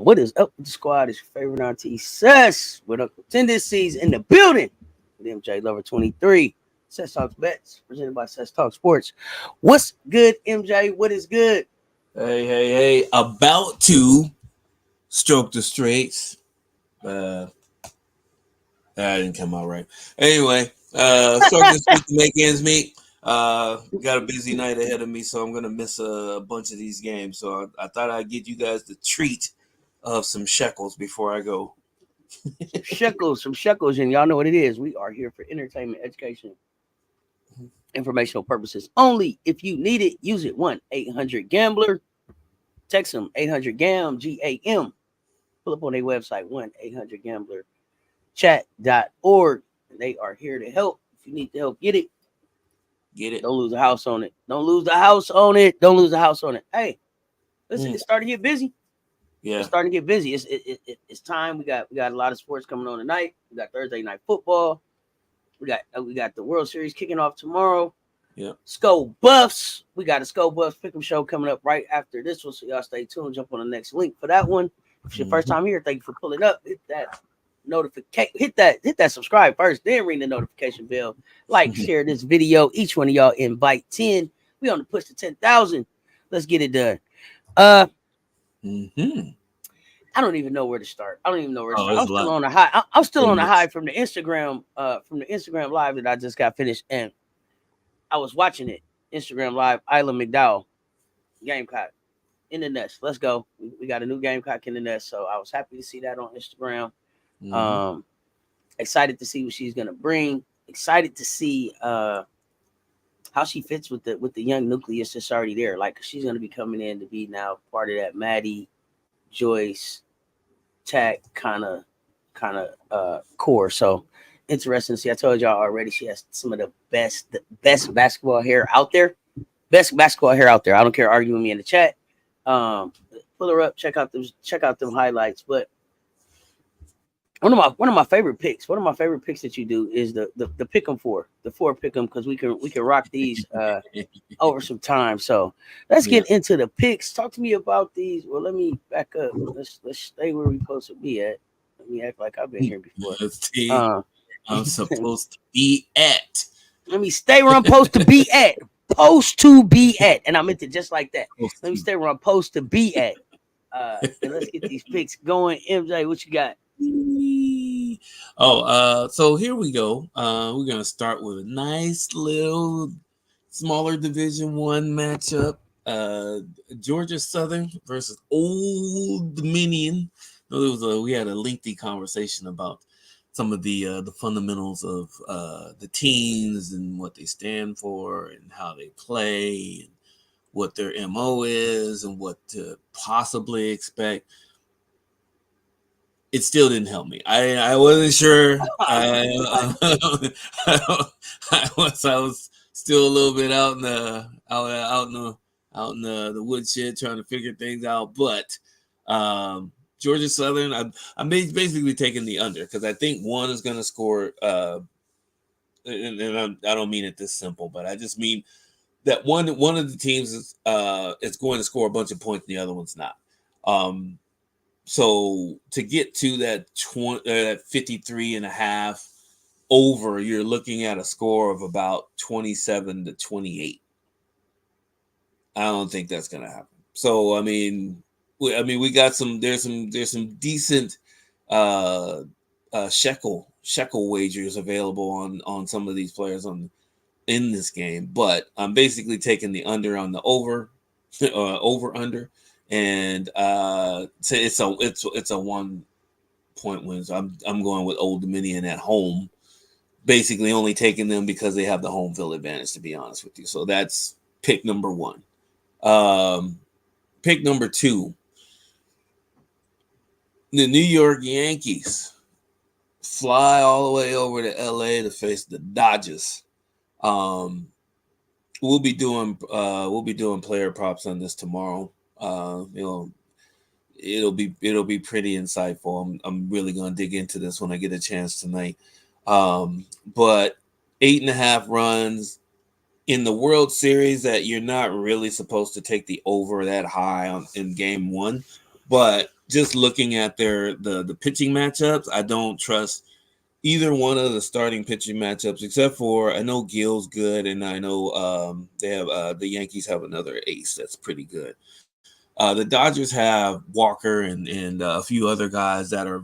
What is up with the squad? It's your favorite auntie, Cess, with Uncle Tendencies in the building with MJLover23. Cess Talks Bets, presented by Cess Talks Sports. What's good, MJ? What is good? Hey. About to stroke the straights. That didn't come out right. Anyway, stroke the straights to make ends meet. Got a busy night ahead of me, so I'm gonna miss a bunch of these games. So I thought I'd give you guys the treat of some shekels before I go. Some shekels, and y'all know what it is. We are here for entertainment, education, informational purposes only. If you need it, use it. 1-800-GAMBLER. Text them 800-GAM, GAM. Pull up on their website, 1-800-GAMBLER. Chat.org. They are here to help. If you need the help, get it. Don't lose a house on it. Don't lose the house on it. Hey, listen, it's starting to get busy. Yeah, it's starting to get busy. It's time. We got a lot of sports coming on tonight. We got Thursday night football. We got the World Series kicking off tomorrow. Yeah. Skull Buffs. We got a Skull Buffs pick'em show coming up right after this one. So y'all stay tuned. Jump on the next link for that one. If it's your first time here, thank you for pulling up. Hit that notification. Hit that subscribe first, then ring the notification bell. Like, share this video. Each one of y'all invite 10. We on the push to 10,000. Let's get it done. I don't even know where to start. I'm still on a high. I'm still on a high from the Instagram live that I just got finished, and I was watching it. Instagram live, Isla McDowell, Gamecock in the nest. Let's go. We got a new Gamecock in the nest, so I was happy to see that on Instagram. Excited to see what she's gonna bring. Excited to see how she fits with the young nucleus that's already there. Like, she's gonna be coming in to be now part of that Maddie, Joyce, Tack kind of core. So interesting to see. I told y'all already, she has some of the best basketball hair out there. Best basketball hair out there. I don't care. Argue with me in the chat. Pull her up. Check out them highlights. But one of my favorite picks. One of my favorite picks that you do is the pick 'em four, the 4 pick 'em, because we can rock these over some time. So let's get into the picks. Talk to me about these. Well, let me back up. Let's stay where we're supposed to be at. Let me act like I've been here before. I'm supposed to be at. Let me stay where I'm supposed to be at. Supposed to be at, and I meant it just like that. Let me stay where I'm supposed to be at. And let's get these picks going. MJ, what you got? So here we go. We're gonna start with a nice little smaller Division I matchup. Georgia Southern versus Old Dominion. We had a lengthy conversation about some of the fundamentals of the teams and what they stand for and how they play and what their MO is and what to possibly expect. It still didn't help me. I wasn't sure. I was still a little bit out in the woodshed trying to figure things out. But Georgia Southern, I'm basically taking the under because I think one is going to score. And I don't mean it this simple, but I just mean that one of the teams is going to score a bunch of points, and the other one's not. So to get to that 53.5 over, you're looking at a score of about 27-28. I don't think that's going to happen. So we got there's some decent shekel wagers available on some of these players in this game, but I'm basically taking the under on the over under. And so it's a 1 point win. So I'm going with Old Dominion at home, basically only taking them because they have the home field advantage, to be honest with you. So that's pick number 1. Pick number 2, the New York Yankees fly all the way over to LA to face the Dodgers. We'll be doing player props on this tomorrow. It'll be pretty insightful. I'm really gonna dig into this when I get a chance tonight. But 8.5 runs in the World Series, that you're not really supposed to take the over that high in game 1, but just looking at the pitching matchups, I don't trust either one of the starting pitching matchups, except for I know Gill's good, and I know they have the Yankees have another ace that's pretty good. The Dodgers have Walker and a few other guys that are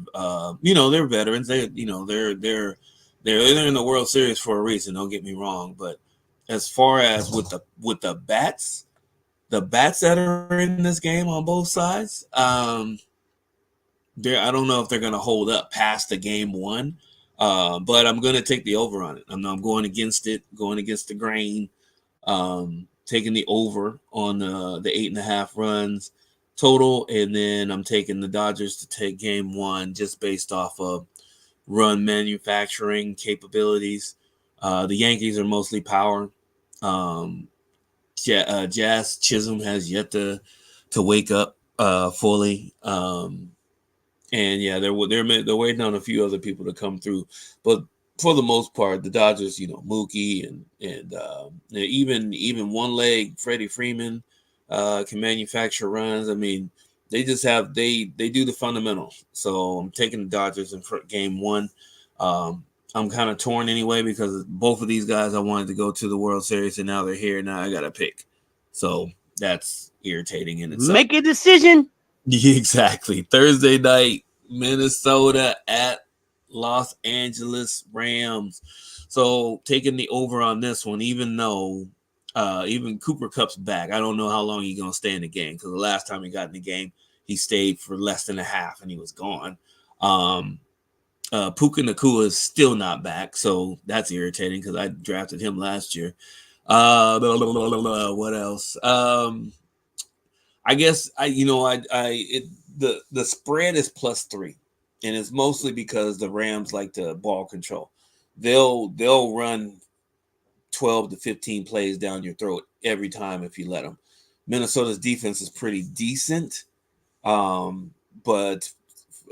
they're veterans. They're in the World Series for a reason. Don't get me wrong, but as far as with the bats that are in this game on both sides, I don't know if they're going to hold up past the game one. But I'm going to take the over on it. I'm going against it, going against the grain, taking the over on the 8.5 runs total. And then I'm taking the Dodgers to take game one just based off of run manufacturing capabilities. The Yankees are mostly power. Jazz Chisholm has yet to wake up fully. And yeah, they're waiting on a few other people to come through, but for the most part, the Dodgers, Mookie and even one leg Freddie Freeman can manufacture runs. I mean, they just have they do the fundamentals. So I'm taking the Dodgers in game one. I'm kind of torn anyway because both of these guys I wanted to go to the World Series, and now they're here. Now I got to pick. So that's irritating in itself. Make a decision. Exactly. Thursday night, Minnesota at Los Angeles Rams. So taking the over on this one, even though even Cooper Kupp's back. I don't know how long he's going to stay in the game because the last time he got in the game, he stayed for less than a half and he was gone. Puka Nacua is still not back, so that's irritating because I drafted him last year. What else? I guess the spread is +3, and it's mostly because the Rams like to ball control. They'll run 12 to 15 plays down your throat every time if you let them. Minnesota's defense is pretty decent, but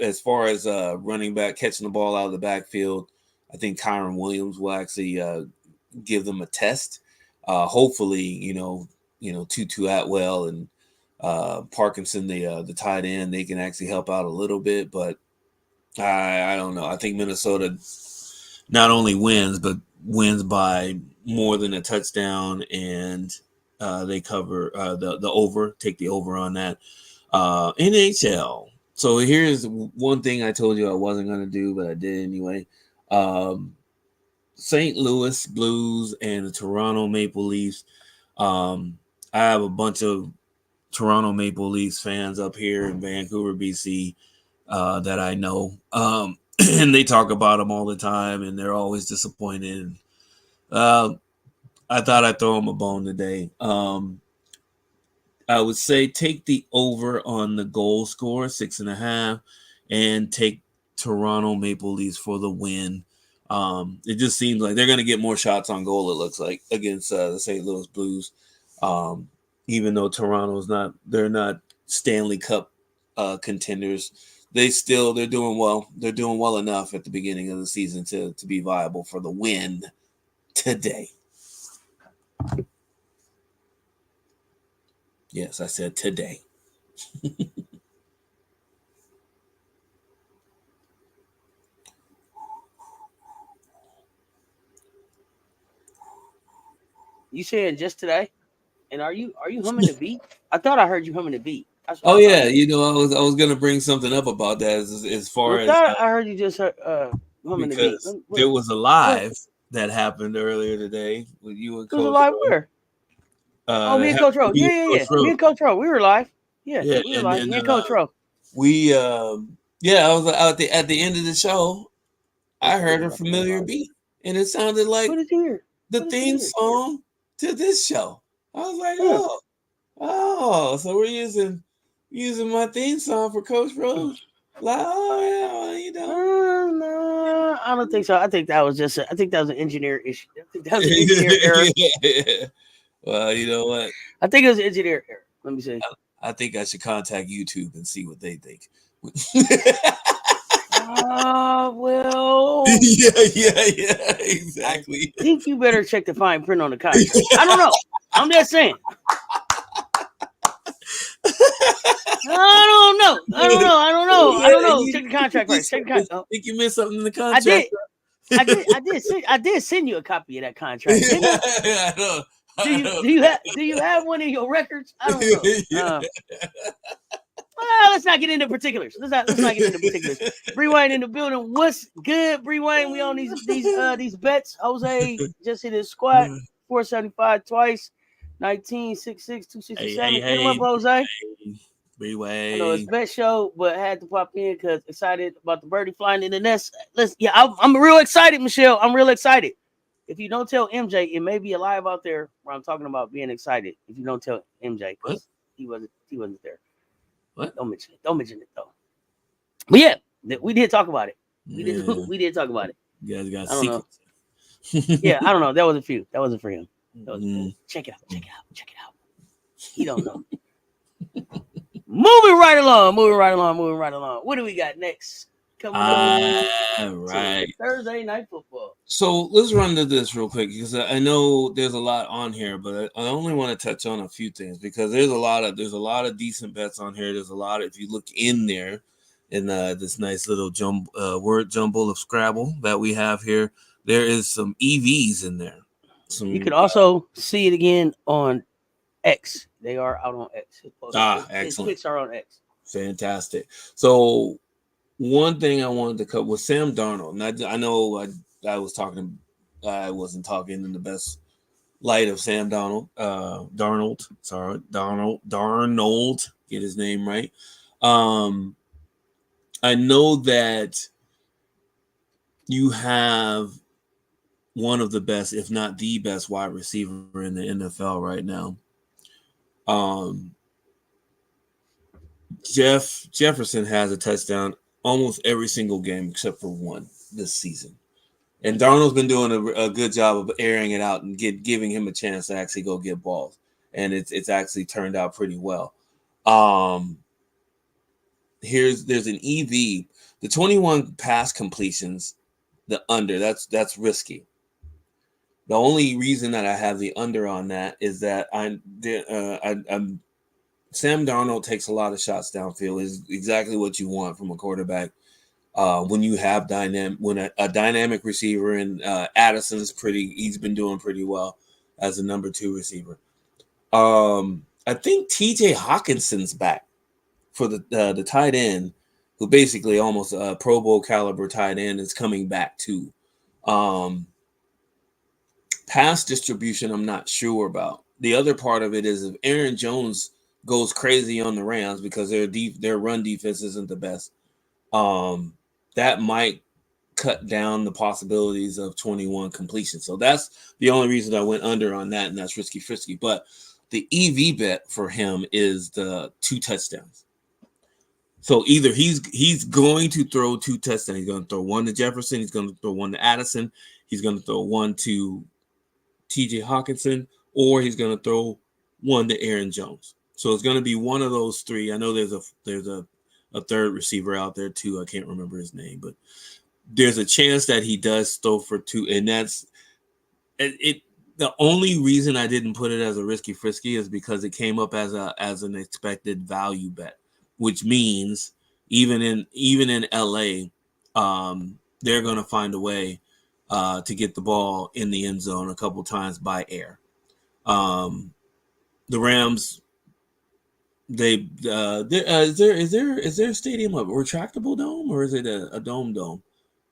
as far as running back catching the ball out of the backfield, I think Kyron Williams will actually give them a test. Hopefully, Tutu Atwell and Parkinson, the tight end, they can actually help out a little bit, but I don't know. I think Minnesota not only wins, but wins by more than a touchdown, and they cover the over, take the over on that. NHL. So here's one thing I told you I wasn't going to do, but I did anyway. St. Louis Blues and the Toronto Maple Leafs. I have a bunch of Toronto Maple Leafs fans up here in Vancouver, BC, that I know. And they talk about them all the time, and they're always disappointed. I thought I'd throw them a bone today. I would say take the over on the goal score, 6.5, and take Toronto Maple Leafs for the win. It just seems like they're going to get more shots on goal, it looks like, against the St. Louis Blues. Even though they're not Stanley Cup contenders, they're doing well. They're doing well enough at the beginning of the season to be viable for the win today. Yes, I said today. You saying just today? And are you humming the beat? I thought I heard you humming the beat. Oh yeah, I was gonna bring something up about that as far as I heard you just humming the beat. There was a live that happened earlier today with you and Coach. It was a live where? Me and Coach Rowe. Yeah. Me and Coach Rowe. We were live. Yeah, we were live. Me and Coach Rowe. I was at the end of the show. I heard a familiar beat, and it sounded like the theme song to this show. I was like, so we're using my theme song for Coach Rowe. Like, no, I don't think so. I think that was an engineer issue. I think that was an engineer error. Yeah. Well, you know what? I think it was an engineer error. Let me see. I think I should contact YouTube and see what they think. Well. Yeah, exactly. I think you better check the fine print on the contract. I don't know. I'm just saying. I don't don't know. Check the contract first. Check the contract. I think you missed something in the I contract. I did send you a copy of that contract, didn't I? I know. Do you have one in your records? I don't know. Well, let's not get into particulars. Let's not get into particulars. Bree Wayne in the building. What's good, Bree Wayne? We on these bets. Jose just hit his squat. 475 twice. 19, 66, 267. Get him up, Jose. Bree Wayne. I know it's bet show, but had to pop in because excited about the birdie flying in the nest. I'm real excited, Michelle. I'm real excited. If you don't tell MJ, it may be alive out there where I'm talking about being excited. If you don't tell MJ, because he wasn't there. What? Don't mention it though. But yeah, we did talk about it. We did talk about it. You guys got secrets. Yeah, I don't know. That wasn't for you. That wasn't for him. Check it out. He don't know. Moving right along. What do we got next? Coming up right. Thursday night football. So let's run to this real quick because I know there's a lot on here, but I only want to touch on a few things because there's a lot of decent bets on here. There's a lot if you look in there in this nice little word jumble of Scrabble that we have here, there is some EVs in there. You could also see it again on X. They are out on X. Excellent. His picks are on X. Fantastic. So one thing I wanted to cover was Sam Darnold. And I know I wasn't talking in the best light of Sam Darnold. Darnold. Get his name right. I know that you have one of the best, if not the best, wide receiver in the NFL right now. Jefferson has a touchdown almost every single game except for one this season. And Darnold's been doing a good job of airing it out and giving him a chance to actually go get balls. And it's actually turned out pretty well. There's an EV. The 21 pass completions, the under, that's risky. The only reason that I have the under on that is that Sam Darnold takes a lot of shots downfield. Is exactly what you want from a quarterback. When you have a dynamic receiver, and he's been doing pretty well as a number 2 receiver. I think TJ Hawkinson's back for the tight end, who basically almost a Pro Bowl caliber tight end is coming back too. Pass distribution, I'm not sure about. The other part of it is if Aaron Jones goes crazy on the Rams because their run defense isn't the best, that might cut down the possibilities of 21 completion. So that's the only reason I went under on that, and that's risky frisky. But the EV bet for him is the 2 touchdowns. So either he's going to throw 2 touchdowns. He's going to throw one to Jefferson. He's going to throw one to Addison. He's going to throw one to TJ Hawkinson, or he's going to throw one to Aaron Jones. So it's going to be one of those 3. I know there's a third receiver out there too. I can't remember his name, but there's a chance that he does throw for 2, and that's it. The only reason I didn't put it as a risky frisky is because it came up as an expected value bet, which means even in LA, they're going to find a way to get the ball in the end zone a couple times by air. The Rams, is there a stadium, a retractable dome, or is it a dome?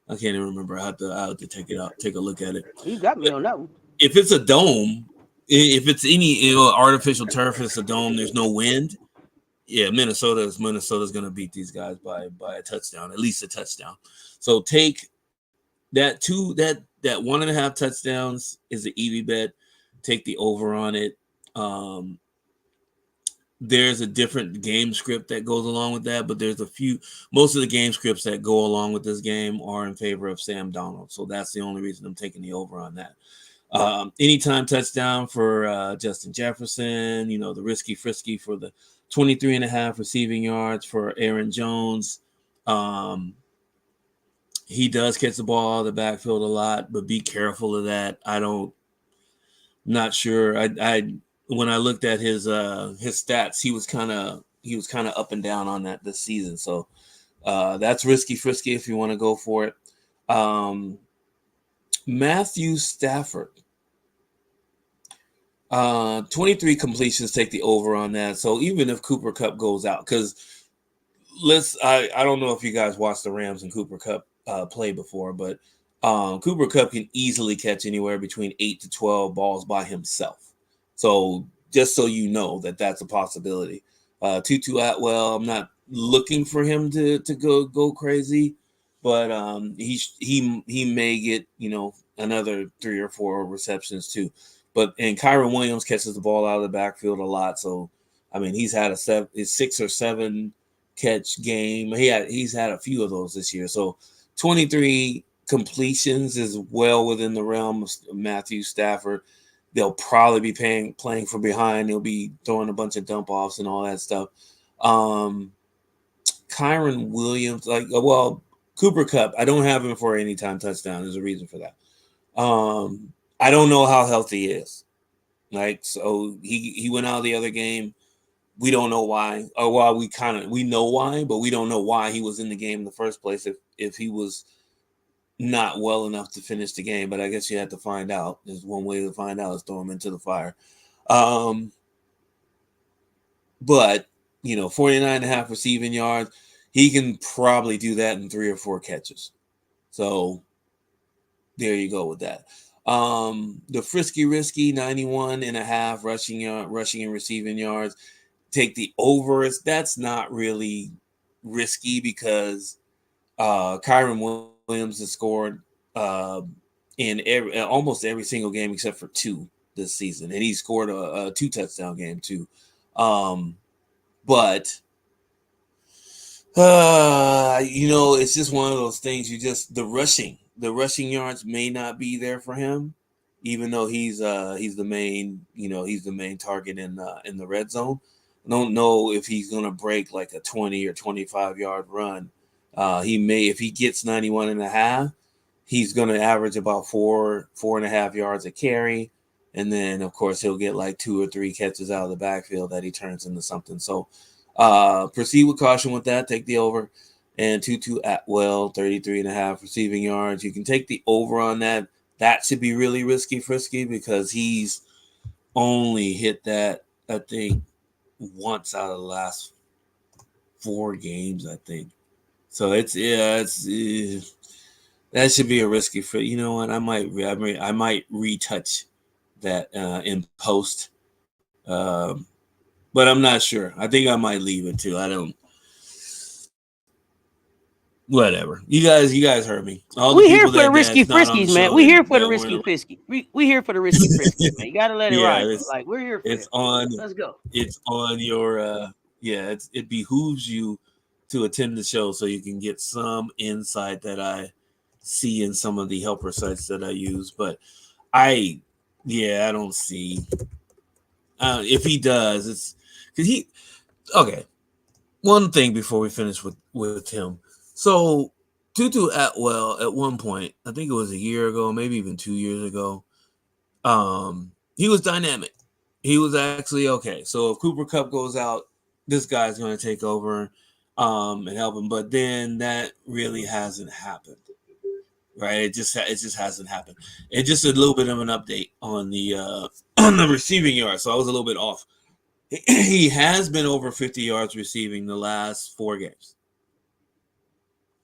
I can't even remember. I have to take a look at it. You got me on that one. If it's a dome, if it's any artificial turf, it's a dome. There's no wind. Yeah, Minnesota's going to beat these guys by a touchdown, at least a touchdown. So take that 1.5 touchdowns is the EV bet. Take the over on it. There's a different game script that goes along with that, but most of the game scripts that go along with this game are in favor of Sam Darnold. So that's the only reason I'm taking the over on that. Anytime touchdown for Justin Jefferson, the risky frisky for the 23.5 receiving yards for Aaron Jones. He does catch the ball out of the backfield a lot, but be careful of that. Not sure. When I looked at his stats, he kind of up and down on that this season. So that's risky frisky if you want to go for it. Matthew Stafford. 23 completions, take the over on that. So even if Cooper Kupp goes out, because I don't know if you guys watched the Rams and Cooper Kupp play before, but Cooper Kupp can easily catch anywhere between 8 to 12 balls by himself. So just so you know that's a possibility. Tutu Atwell, I'm not looking for him to go crazy, but he may get another 3 or 4 receptions too. And Kyron Williams catches the ball out of the backfield a lot, so I mean he's had a 6 or 7 catch game. He's had a few of those this year. So 23 completions is well within the realm of Matthew Stafford. They'll probably be playing from behind. They'll be throwing a bunch of dump offs and all that stuff. Kyron Williams, Cooper Kupp, I don't have him for an anytime touchdown. There's a reason for that. I don't know how healthy he is. So he went out of the other game. We don't know why, or we know why, but we don't know why he was in the game in the first place if he was not well enough to finish the game. But I guess you had to find out. There's one way to find out is throw him into the fire. But 49.5 receiving yards, he can probably do that in 3 or 4 catches. So there you go with that. The frisky risky 91.5 rushing and receiving yards. Take the overs. That's not really risky because Kyron Williams has scored in almost every single game except for 2 this season, and he scored a 2 touchdown game too. But it's just one of those things. The rushing yards may not be there for him, even though he's the main target in the red zone. I don't know if he's going to break like a 20 or 25 yard run. He may, if he gets 91.5, he's going to average about 4.5 yards a carry. And then of course he'll get like 2 or 3 catches out of the backfield that he turns into something. So proceed with caution with that. Take the over. And Tutu Atwell, 33.5 receiving yards. You can take the over on that. That should be really risky frisky because he's only hit that, I think, once out of the last 4 games, I think. So that should be a risky for. You know what? I might retouch that in post, but I'm not sure. I think I might leave it too. I don't. Whatever. You guys heard me. We here for the risky friskies, man. We here for the risky frisky. We here for the risky friskies, man. You gotta let it ride. Like we're here for it. Let's go. It's on your it behooves you to attend the show so you can get some insight that I see in some of the helper sites that I use. But I don't see if he does, it's because okay. One thing before we finish with him. So Tutu Atwell at one point, I think it was a year ago, maybe even 2 years ago, he was dynamic. He was actually okay. So if Cooper Kupp goes out, this guy's going to take over and help him. But then that really hasn't happened, right? It just hasn't happened. And just a little bit of an update on the receiving yard. So I was a little bit off. He has been over 50 yards receiving the last 4 games.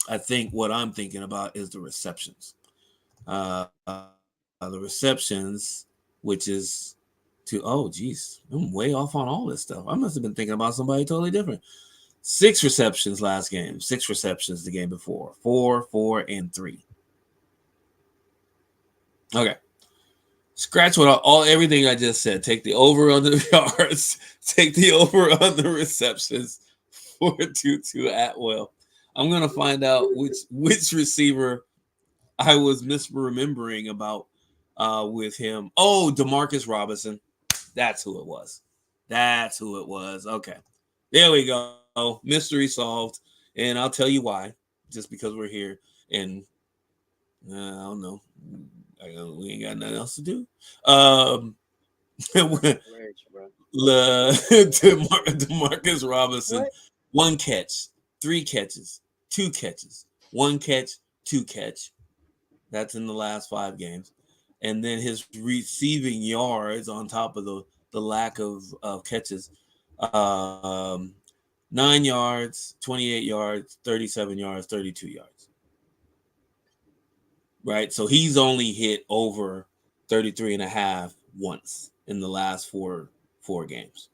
I think what I'm thinking about is the receptions. The receptions, which is I'm way off on all this stuff. I must have been thinking about somebody totally different. 6 receptions last game. 6 receptions the game before. 4, 4, and 3. Okay. Scratch everything I just said. Take the over on the yards. Take the over on the receptions for Tutu Atwell. I'm gonna find out which receiver I was misremembering about with him. Oh, Demarcus Robinson. That's who it was. Okay. There we go. Mystery solved. And I'll tell you why. Just because we're here. And I don't know. We ain't got nothing else to do. Hilarious, bro. Demarcus Robinson, What? 1 catch, 3 catches, 2 catches, 1 catch, 2 catch. That's in the last 5 games. And then his receiving yards on top of the lack of catches. 9 yards, 28 yards, 37 yards, 32 yards. Right? So he's only hit over 33 and a half once in the last four games.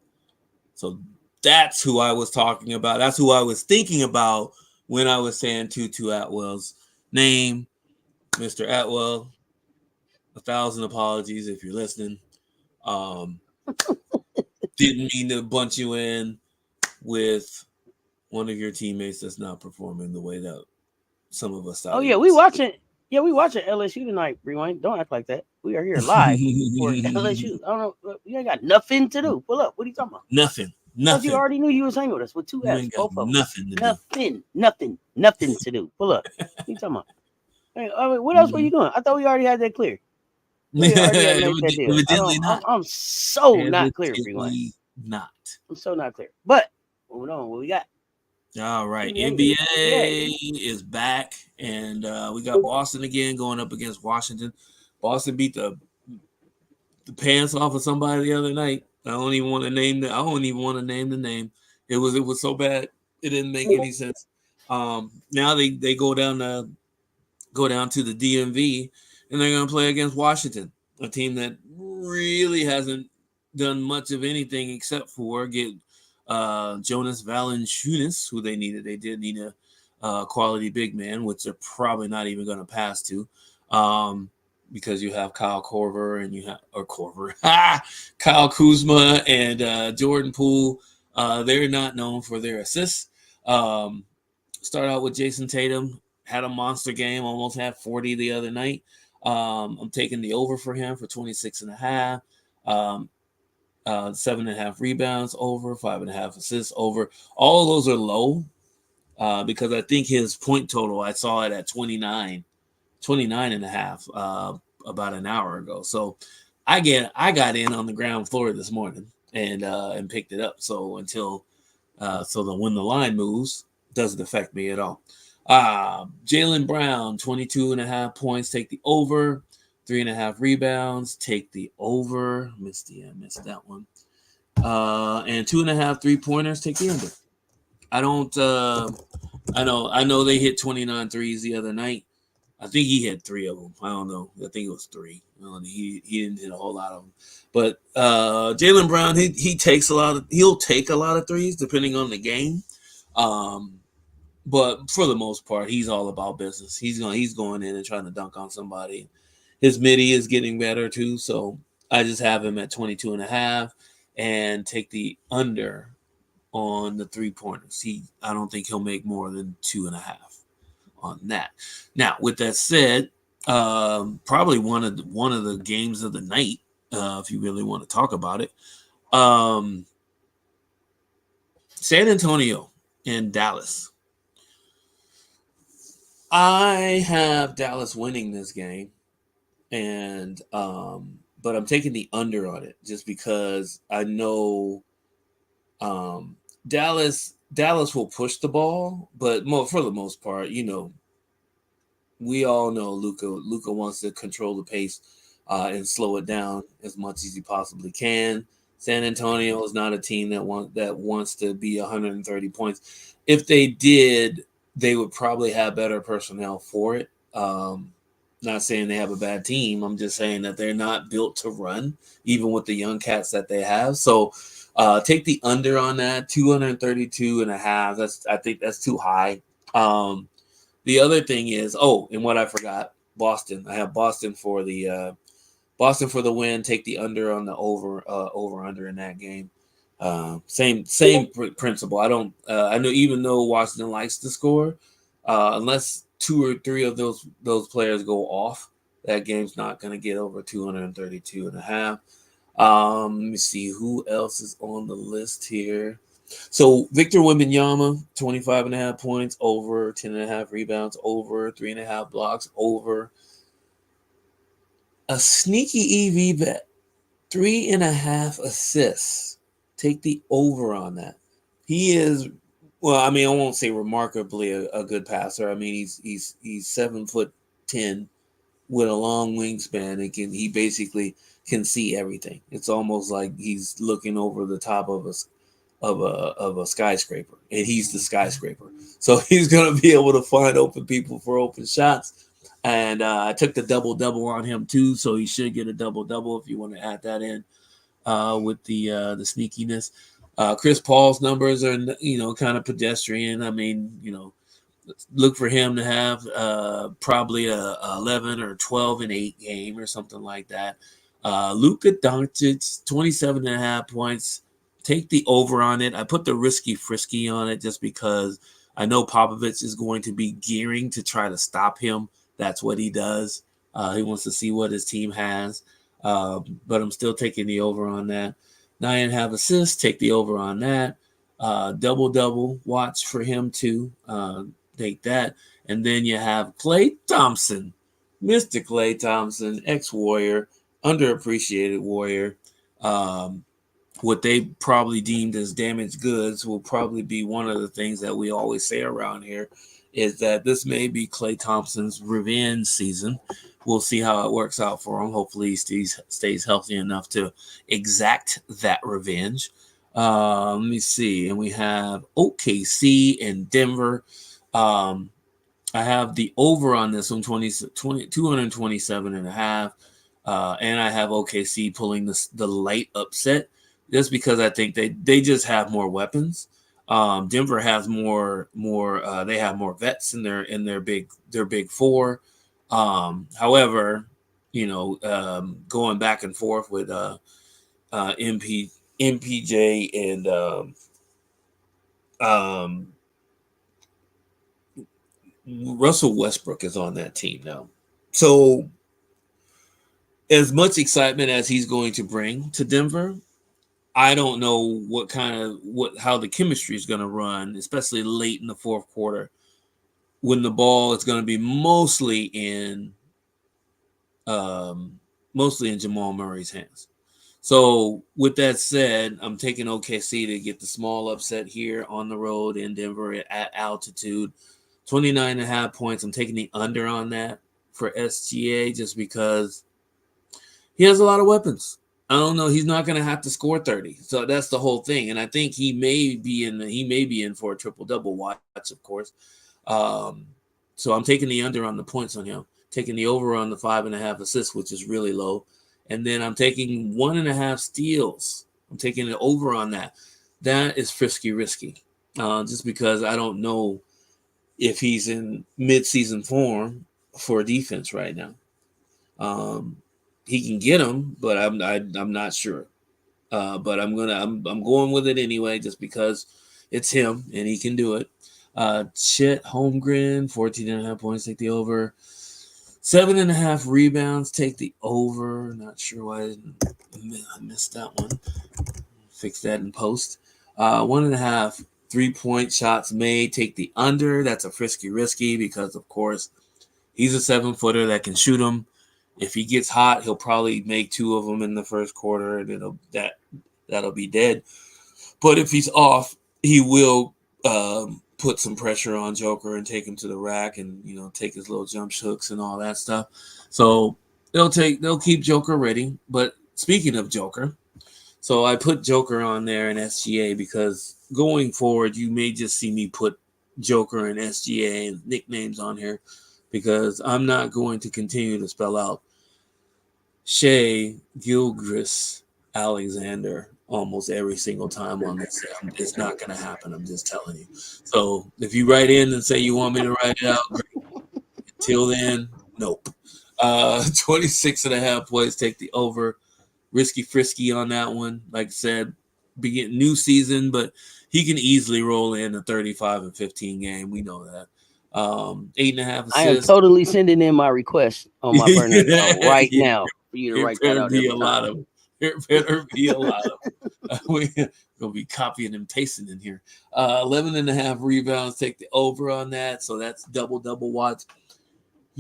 So that's who I was talking about. That's who I was thinking about when I was saying Tutu Atwell's name. Mr. Atwell, 1,000 apologies if you're listening. Didn't mean to bunch you in with one of your teammates that's not performing the way that some of us thought. Oh yeah, we watching. Yeah, we watching LSU tonight. Rewind. Don't act like that. We are here live for LSU. I don't know. You ain't got nothing to do. Pull up. What are you talking about? Nothing. Because you already knew you was hanging with us with 2 You F's, ain't got both of them. nothing to do. Nothing to do. Pull up. What are you talking about? Hey, I mean, what else were you doing? I thought we already had that clear. We already had made that deal. Evidently not. I'm so not clear, Rewind. Not. I'm so not clear. But moving on, what we got? All right, NBA is back, and we got Boston again going up against Washington. Boston beat the pants off of somebody the other night. I don't even want to name the name. It was so bad it didn't make any sense. Now they go down to the DMV, and they're going to play against Washington, a team that really hasn't done much of anything except for get Jonas Valanciunas, who they needed. They did need a quality big man, which they're probably not even going to pass to, because you have Kyle Korver and Kyle Kuzma and Jordan Poole. They're not known for their assists. Start out with Jason Tatum. Had a monster game, almost had 40 the other night. I'm taking the over for him for 26.5. 7.5 rebounds over, 5.5 assists over. All of those are low because I think his point total, I saw it at 29 and a half about an hour ago. So I got in on the ground floor this morning and picked it up. So until when the line moves, doesn't affect me at all. Jaylen Brown, 22.5 points, take the over. 3.5 rebounds, take the over. I missed that one. And 2.5 3-pointers, take the under. I know they hit 29 threes the other night. I think he had 3 of them. I don't know. I think it was 3. He didn't hit a whole lot of them. But Jaylen Brown, he'll take a lot of threes depending on the game. But for the most part, he's all about business. He's going in and trying to dunk on somebody. His midi is getting better too, so I just have him at 22.5 and take the under on the 3-pointers. I don't think he'll make more than 2.5 on that. Now, with that said, probably one of the games of the night, if you really want to talk about it. San Antonio and Dallas. I have Dallas winning this game. And but I'm taking the under on it just because I know Dallas will push the ball, but for the most part, we all know Luka wants to control the pace and slow it down as much as he possibly can. San Antonio is not a team that wants to be 130 points. If they did, they would probably have better personnel for it. Not saying they have a bad team. I'm just saying that they're not built to run, even with the young cats that they have. So take the under on that, 232.5. I think that's too high. The other thing is, and what I forgot, Boston. I have Boston for the win. Take the under on the over under in that game. Same principle. I don't. I know even though Washington likes to score, unless 2 or 3 of those players go off, that game's not going to get over 232.5. Let me see who else is on the list here. So Victor Wembanyama, 25.5 points, over 10.5 rebounds, over 3.5 blocks, over. A sneaky EV bet 3.5 assists. Take the over on that. He is, well, I mean, I won't say remarkably a good passer. I mean, he's 7'10" with a long wingspan, and he basically can see everything. It's almost like he's looking over the top of a skyscraper, and he's the skyscraper. So he's gonna be able to find open people for open shots. And I took the double on him too, so he should get a double if you want to add that in with the sneakiness. Chris Paul's numbers are kind of pedestrian. I mean, look for him to have probably a 11 or 12 and 8 game or something like that. Luka Doncic, 27.5 points. Take the over on it. I put the risky frisky on it just because I know Popovich is going to be gearing to try to stop him. That's what he does. He wants to see what his team has. But I'm still taking the over on that. 9.5 assists. Take the over on that. Double. Watch for him too. Take that. And then you have Klay Thompson, Mr. Klay Thompson, ex-Warrior, underappreciated Warrior. What they probably deemed as damaged goods will probably be one of the things that we always say around here is that this may be Klay Thompson's revenge season. We'll see how it works out for him. Hopefully he stays healthy enough to exact that revenge. Let me see. And we have OKC and Denver. I have the over on this one, 227.5. And I have OKC pulling the light upset just because I think they just have more weapons. Denver has more. They have more vets in their big four. However, going back and forth with MPJ and Russell Westbrook is on that team now. So as much excitement as he's going to bring to Denver, I don't know how the chemistry is going to run, especially late in the fourth quarter when the ball is going to be mostly in Jamal Murray's hands. So with that said, I'm taking OKC to get the small upset here on the road in Denver at altitude. 29.5 points. I'm taking the under on that for SGA just because he has a lot of weapons. I don't know. He's not going to have to score 30. So that's the whole thing. And I think he may be in for a triple-double watch, of course. So I'm taking the under on the points on him, taking the over on the 5.5 assists, which is really low. And then I'm taking 1.5 steals. I'm taking the over on that. That is risky, just because I don't know if he's in mid-season form for defense right now. He can get them, but I'm not sure. But I'm going with it anyway, just because it's him and he can do it. Chet Holmgren, 14.5 points, take the over. 7.5 rebounds, take the over. Not sure why I missed that one. Fix that in post. 1.5 3-point shots made, take the under. That's a risky because, of course, he's a 7-footer that can shoot them. If he gets hot, he'll probably make 2 of them in the first quarter, and that'll be dead. But if he's off, he will put some pressure on Joker and take him to the rack, and take his little jump hooks and all that stuff. So they'll keep Joker ready. But speaking of Joker, so I put Joker on there in SGA because going forward, you may just see me put Joker and SGA and nicknames on here because I'm not going to continue to spell out Shea Gilgeous Alexander almost every single time on this. It's not going to happen. I'm just telling you. So if you write in and say you want me to write it out, great. Until then, nope. 26.5 points, take the over. Risky frisky on that one. Like I said, begin new season, but he can easily roll in a 35 and 15 game. We know that. 8.5 assists. I am totally sending in my request on my burner account right now for you to write that out. There better be a lot of we're gonna be copying and pasting in here. 11.5 rebounds, take the over on that. So that's double watch.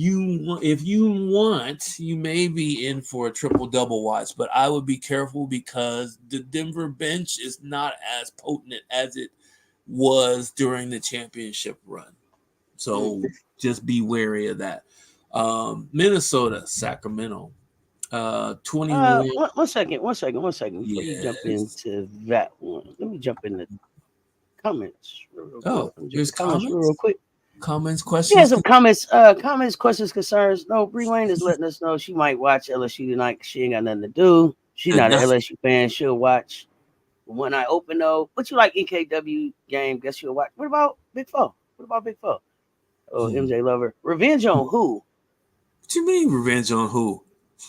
if you want, you may be in for a triple double watch, but I would be careful because the Denver bench is not as potent as it was during the championship run. So just be wary of that. Minnesota, Sacramento, 21. One second before you jump Yes. into that one. Let me jump in the comments real quick. There's real quick. Comments, She questions. has some comments, questions, concerns. No, Bree Wayne is letting us know she might watch LSU tonight. She ain't got nothing to do. She's not an LSU fan. She'll watch when I open though. What you like NKW game? Guess you'll watch. What about Big Four? Oh, MJ Lover. Revenge on who? What you mean revenge on who?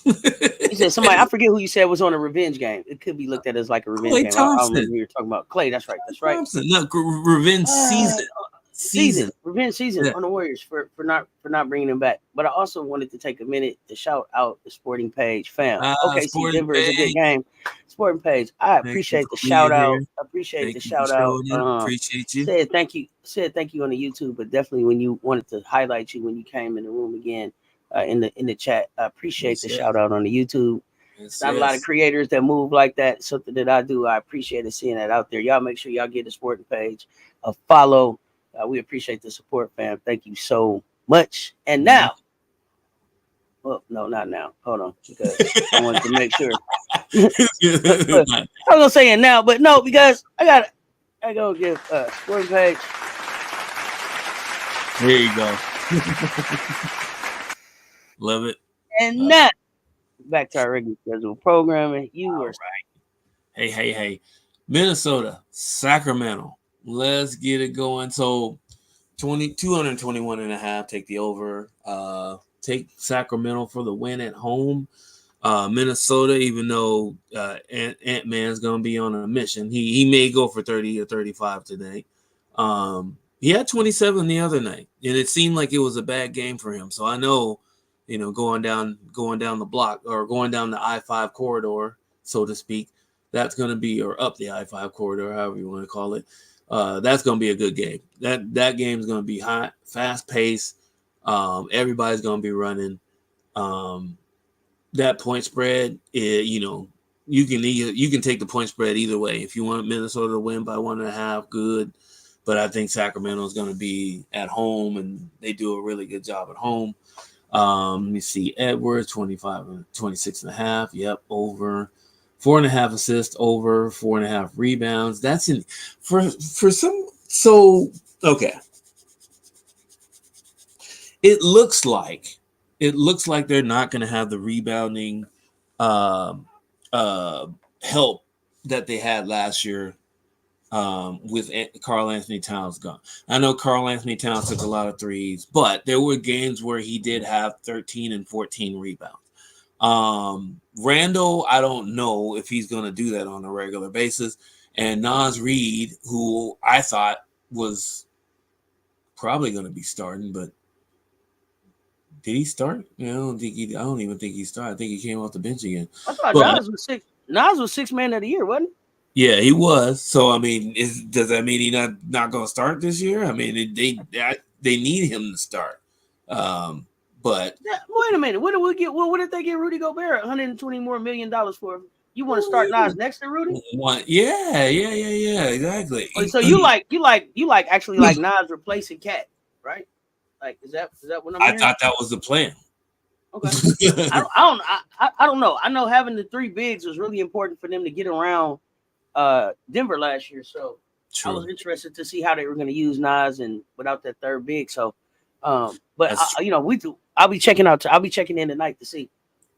You said somebody. I forget who you said was on a revenge game. It could be looked at as like a revenge game. I remember you were talking about Clay. That's right. Thompson. No, revenge season. Revenge season on the Warriors for not bringing him back. But I also wanted to take a minute to shout out the Sporting Page fam. OKC Denver is a good game. Sporting Page, I appreciate the shout out. Appreciate you. Said thank you on the YouTube, but definitely when you wanted to highlight you when you came in the room again in the chat. I appreciate the shout out on the YouTube. It's not a lot of creators that move like that. Something that I do. I appreciate seeing that out there. Y'all make sure y'all get the Sporting Page a follow. We appreciate the support, fam. Thank you so much. And now, well, no, not now. Hold on, because I wanted to make sure. I was gonna say it now, but no, because I go give Sporting Page. There you go. Love it. And now, back to our regular scheduled programming. You were right. Hey. Minnesota, Sacramento. Let's get it going. So 221.5. Take the over. Take Sacramento for the win at home. Minnesota, even though Ant-Man's going to be on a mission, he may go for 30 or 35 today. He had 27 the other night, and it seemed like it was a bad game for him. So I know, going down the block or going down the I-5 corridor, so to speak, that's going to be, or up the I-5 corridor, however you want to call it. That's going to be a good game. That game is going to be hot, fast paced. Everybody's going to be running. That point spread, you can take the point spread either way. If you want Minnesota to win by 1.5, good. But I think Sacramento is going to be at home, and they do a really good job at home. Let me see. Edwards, 26.5. Yep, over. 4.5 assists, over. 4.5 rebounds. That's for some. So, okay. It looks like they're not going to have the rebounding help that they had last year with Karl Anthony Towns gone. I know Karl Anthony Towns took a lot of threes, but there were games where he did have 13 and 14 rebounds. Randall, I don't know if he's going to do that on a regular basis. And Naz Reid, who I thought was probably going to be starting, but did he start? I don't even think he started. I think he came off the bench again. I thought Naz was 6th man of the year, wasn't he? Yeah, he was. So I mean, does that mean he's not going to start this year? I mean, they need him to start. But wait a minute. What did we get? What did they get Rudy Gobert $120 more million for him? You want to start Nas next to Rudy? Yeah, exactly. So you like actually like Nas replacing Cat, right? Like is that what I'm hearing? I thought that was the plan. Okay. I don't know. I know having the 3 bigs was really important for them to get around Denver last year. So true. I was interested to see how they were going to use Nas and without that 3rd big. So but I'll be checking in tonight to see.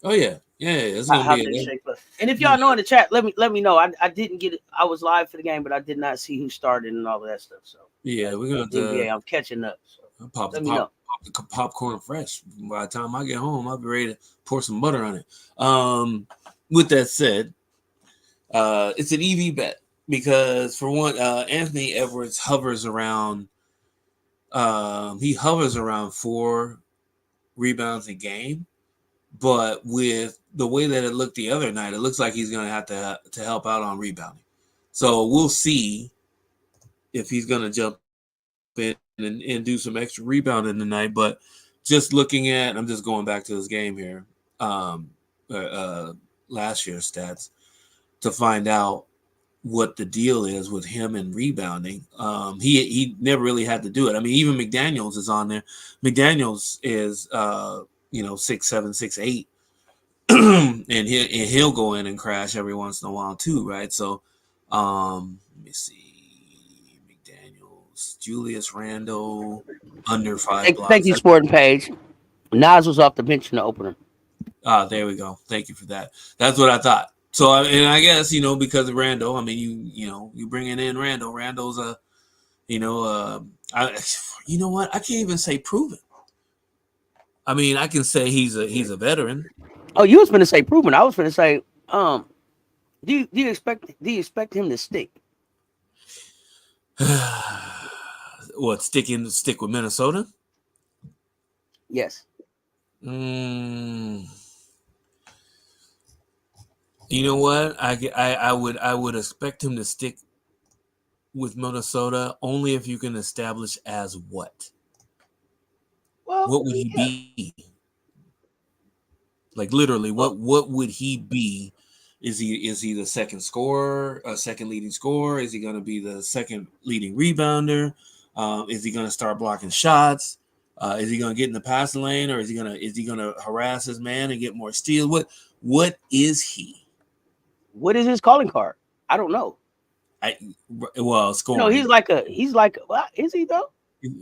Oh yeah. It's gonna how be they shape up. And if y'all know in the chat, let me know. I didn't get it. I was live for the game, but I did not see who started and all of that stuff. So yeah, we're gonna. I'm catching up. So pop the popcorn fresh. By the time I get home, I'll be ready to pour some butter on it. With that said, it's an EV bet because for one, Anthony Edwards hovers around. He hovers around 4 rebounds a game. But with the way that it looked the other night, it looks like he's going to have to help out on rebounding. So we'll see if he's going to jump in and do some extra rebounding tonight. But just looking at, I'm just going back to this game here, um, last year's stats to find out what the deal is with him and rebounding. He never really had to do it. I mean, even McDaniels is on there. McDaniels is 6'7", 6'8", and he'll go in and crash every once in a while too, right? So, let me see, McDaniels, Julius Randle, under 5 Thank blocks. you, Sporting Page. Nas was off the bench in the opener. There we go. Thank you for that. That's what I thought. So, and I guess because of Randle, I mean, you bringing in Randle. Randle's a, you know what? I can't even say proven. I mean, I can say he's a veteran. Oh, you was going to say proven. I was going to say, do you expect him to stick? What, stick with Minnesota? Yes. You know what? I would expect him to stick with Minnesota only if you can establish as what. Well, what would he be? Like literally, what would he be? Is he the second scorer, second leading scorer? Is he going to be the second leading rebounder? Is he going to start blocking shots? Is he going to get in the passing lane, or is he going to harass his man and get more steals? What is he? What is his calling card? I don't know. Scoring. No, he's like what is he though?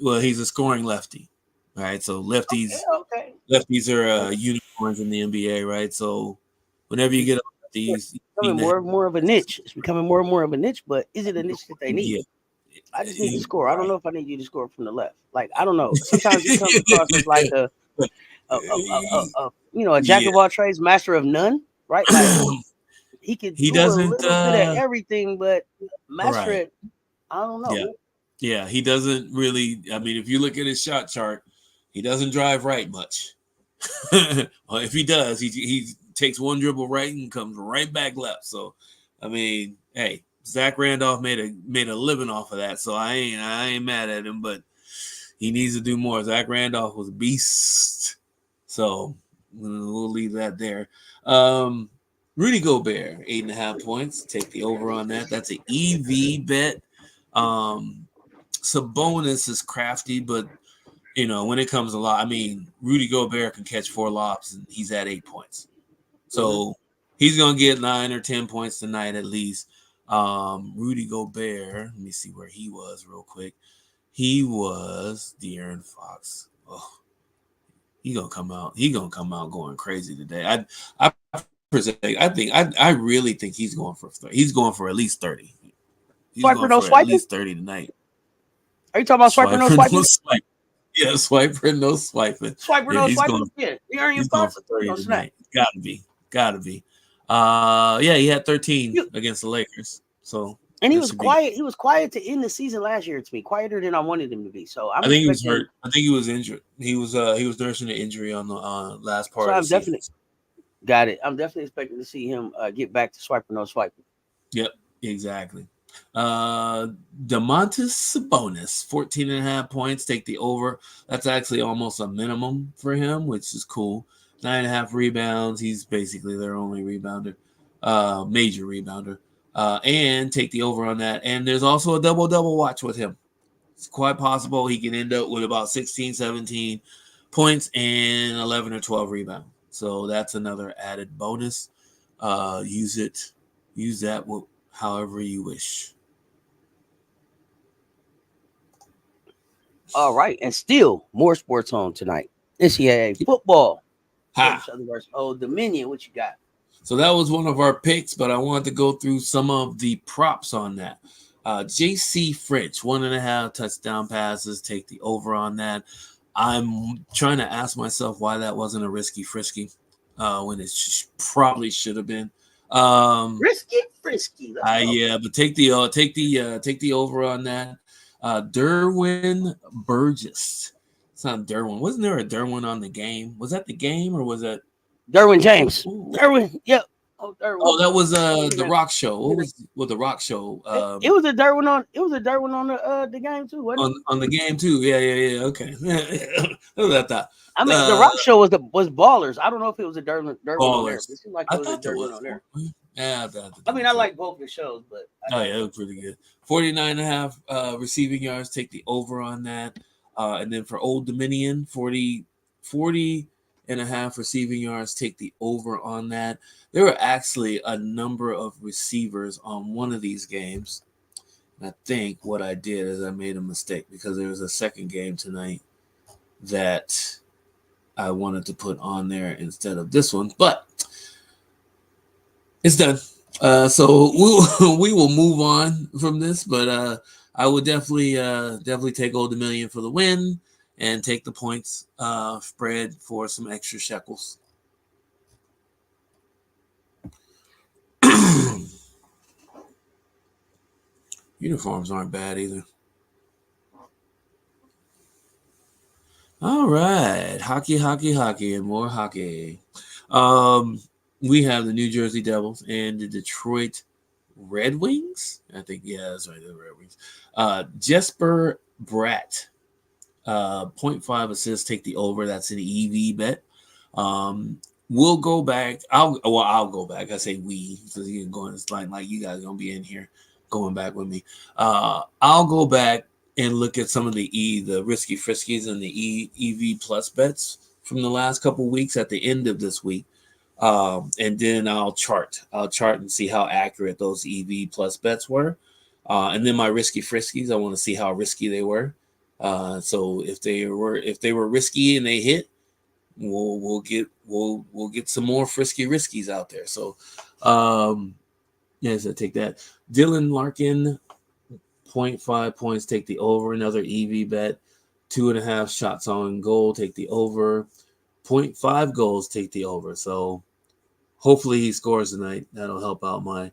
Well, he's a scoring lefty, right? So lefties, okay. Lefties are unicorns in the NBA, right? So whenever you get lefties, it's becoming more and more of a niche. It's becoming more and more of a niche, but is it a niche that they need? Yeah. I just need to score. Right. I don't know if I need you to score from the left. Like I don't know. Sometimes it comes across as like a jack of all trades, master of none, right? Like he doesn't a little bit of everything, but master it. I don't know. Yeah, he doesn't really. I mean, if you look at his shot chart, he doesn't drive right much. Well, if he does, he takes one dribble right and comes right back left. So, I mean, hey, Zach Randolph made a living off of that. So I ain't mad at him, but he needs to do more. Zach Randolph was a beast. So we'll leave that there. Rudy Gobert, 8.5 points. Take the over on that. That's an EV bet. Sabonis is crafty, but when it comes a lot, I mean, Rudy Gobert can catch 4 lobs and he's at 8 points. So he's going to get 9 or 10 points tonight at least. Rudy Gobert, let me see where he was real quick. He was De'Aaron Fox. Oh, he's going to come out. He's going to come out going crazy today. I really think he's going for 30. He's going for at least 30. He's Swiper, going no for swiping? At least 30 tonight. Are you talking about swiper, no swiping? Yeah, swiper, no swiping. Swiper, no swiping. You earn your going for 30 tonight. Gotta be. Yeah, he had 13 against the Lakers. So and he was quiet. He was quiet to end the season last year. To me, quieter than I wanted him to be. So I think he was hurt. I think he was injured. He was nursing an injury on the last part of the season. Got it. I'm definitely expecting to see him get back to swiper, no swiping. Yep, exactly. Domantas Sabonis, 14.5 points. Take the over. That's actually almost a minimum for him, which is cool. 9.5 rebounds. He's basically their only rebounder, major rebounder. And take the over on that. And there's also a double-double watch with him. It's quite possible he can end up with about 16, 17 points and 11 or 12 rebounds. So that's another added bonus. Use that however you wish. All right, and still more sports on tonight. NCAA football. Versus Old Dominion. What you got? So that was one of our picks, but I wanted to go through some of the props on that. JC French, 1.5 touchdown passes. Take the over on that. I'm trying to ask myself why that wasn't a risky frisky when it probably should have been. Risky frisky. Yeah, but take the over on that. Derwin Burgess. It's not Derwin. Wasn't there a Derwin on the game? Was that the game or was that Derwin James? Ooh. Derwin, yep. Oh, third Oh, one. that was the Rock Show. What was the Rock Show? It was a dirt one on. It was a dirt one on the game too, wasn't it? On the game too. Yeah. Okay. That's what I thought. I mean, the Rock Show was Ballers. I don't know if it was a dirt one on there. Ballers. But it seemed like I it was a thought there dirt one was on there. one. Yeah, I mean, I like both the shows, but oh yeah, it was pretty good. 49.5 receiving yards. Take the over on that. And then for Old Dominion, 40.5 receiving yards. Take the over on that. There were actually a number of receivers on one of these games. And I think what I did is I made a mistake because there was a second game tonight that I wanted to put on there instead of this one, but it's done. So we will move on from this, but I would definitely take Old Dominion for the win and take the points spread for some extra shekels. Uniforms aren't bad either. All right, hockey, and more hockey. We have the New Jersey Devils and the Detroit Red Wings. I think, yeah, that's right, the Red Wings. Jesper Bratt, 0.5 assists, take the over. That's an EV bet. We'll go back. I'll go back. I say we, because you can go in this line like you guys are gonna be in here going back with me. I'll go back and look at some of the risky friskies and the EV plus bets from the last couple of weeks at the end of this week. And then I'll chart and see how accurate those EV plus bets were. And then my risky friskies, I want to see how risky they were. So if they were risky and they hit, we'll get some more frisky riskies out there. So yes, I take that. Dylan Larkin, 0.5 points, take the over. Another EV bet. 2.5 shots on goal, take the over. 0.5 goals, take the over. So hopefully he scores tonight. That'll help out my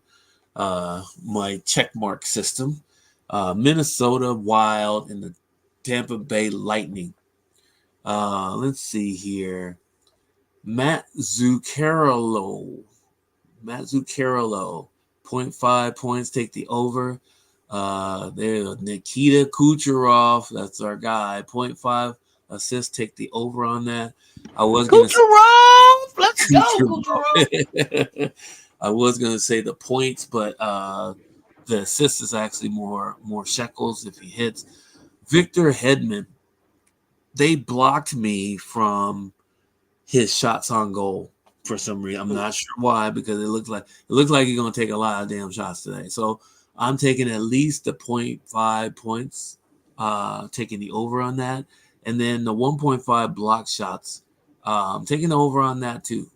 my check mark system. Minnesota Wild and the Tampa Bay Lightning. Let's see here. Matt Zuccarello, 0.5 points, take the over. There's Nikita Kucherov, that's our guy, 0.5 assists, take the over on that. I was going to say Kucherov, let's go, Kucherov. I was going to say the points, but the assist is actually more shekels if he hits. Victor Hedman, they blocked me from his shots on goal for some reason. I'm not sure why, because it looks like he's going to take a lot of damn shots today. So I'm taking at least the 0.5 points, taking the over on that. And then the 1.5 block shots, taking the over on that too.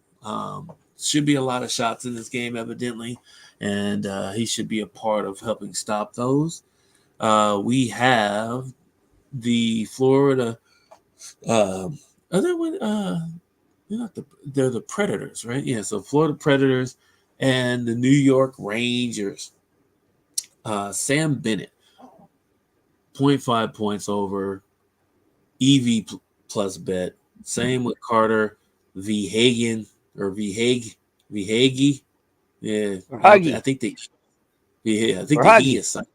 Should be a lot of shots in this game, evidently. And he should be a part of helping stop those. We have the Florida other one, they're the Predators, right? Yeah, so Florida Predators and the New York Rangers. Sam Bennett, 0.5 points over, EV plus bet. Same with Carter Verhaeghe. Yeah, I think the E is silent.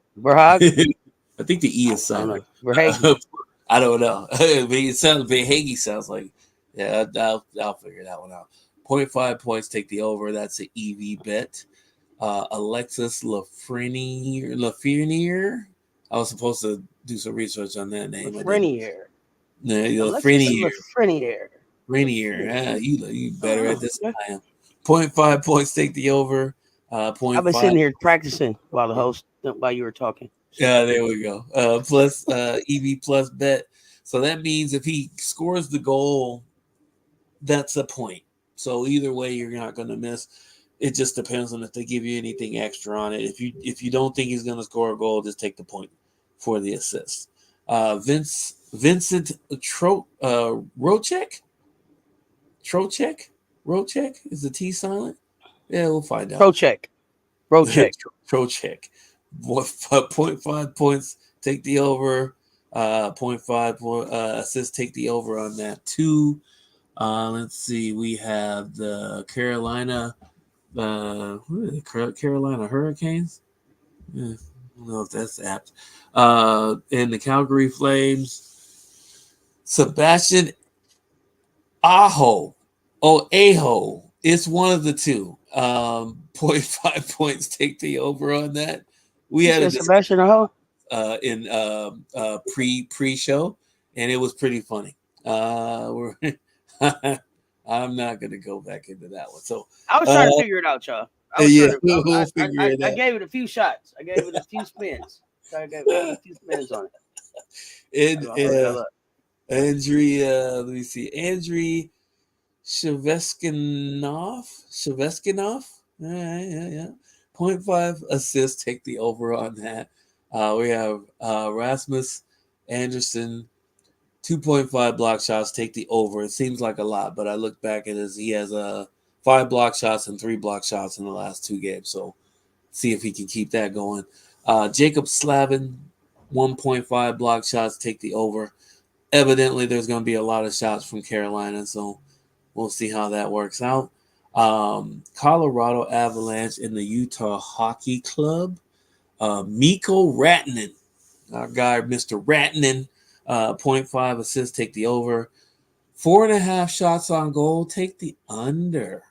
I think the E is silent. I don't know. Verhaeghe sounds like, yeah, I'll figure that one out. 0.5 points, take the over. That's an EV bet. Alexis Lafreniere. I was supposed to do some research on that name. Lafreniere. Lafreniere. You better at this than I am. 0.5 points, take the over. I've been sitting here practicing while you were talking. Yeah, there we go. Plus EV plus bet. So that means if he scores the goal, that's a point. So either way, you're not going to miss. It just depends on if they give you anything extra on it. If you don't think he's going to score a goal, just take the point for the assist. Vincent Trocheck? Trocheck? Is the T silent? Yeah, we'll find out. Trocheck. 0.5 points, take the over. 0.5 assists, take the over on that too. Let's see. We have the Carolina Who are the Carolina Hurricanes? Yeah, I don't know if that's apt. And the Calgary Flames, Sebastian Aho. Oh, Aho. It's one of the two. 0.5 points. Take the over on that. We You had a said Sebastian Aho? in pre show, and it was pretty funny. We're I'm not gonna go back into that one. So I was trying to figure it out, y'all. I was yeah, trying to. we'll figure it I out. gave it a few shots. I gave it a few spins. I gave a few spins on it. And I'm gonna hold y'all up. Andrea, let me see, Andriy Sheveskinov. All right, yeah. 0.5 assists. Take the over on that. We have Rasmus Anderson, 2.5 block shots. Take the over. It seems like a lot, but I look back at he has 5 block shots and 3 block shots in the last 2 games. So see if he can keep that going. Jacob Slavin, 1.5 block shots. Take the over. Evidently, there's going to be a lot of shots from Carolina, so we'll see how that works out. Colorado Avalanche in the Utah Hockey Club. Mikko Ratinen, our guy, Mr. Ratinen, 0.5 assists, take the over. 4.5 shots on goal, take the under.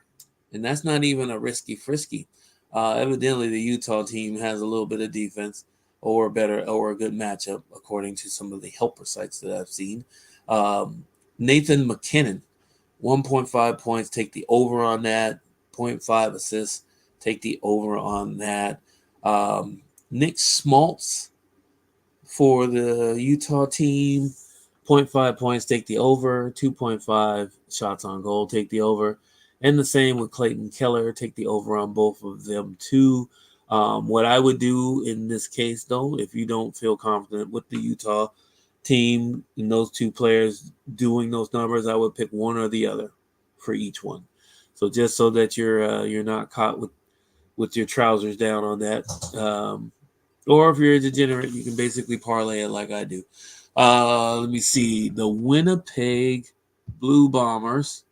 And that's not even a risky frisky. Evidently, the Utah team has a little bit of defense or a good matchup, according to some of the helper sites that I've seen. Nathan McKinnon, 1.5 points, take the over on that. 0.5 assists, take the over on that. Nick Schmaltz for the Utah team, 0.5 points, take the over. 2.5 shots on goal, take the over. And the same with Clayton Keller, take the over on both of them too. What I would do in this case, though, if you don't feel confident with the Utah team and those 2 players doing those numbers, I would pick one or the other for each one. So just so that you're not caught with your trousers down on that. Or if you're a degenerate, you can basically parlay it like I do. Let me see. The Winnipeg Blue Bombers.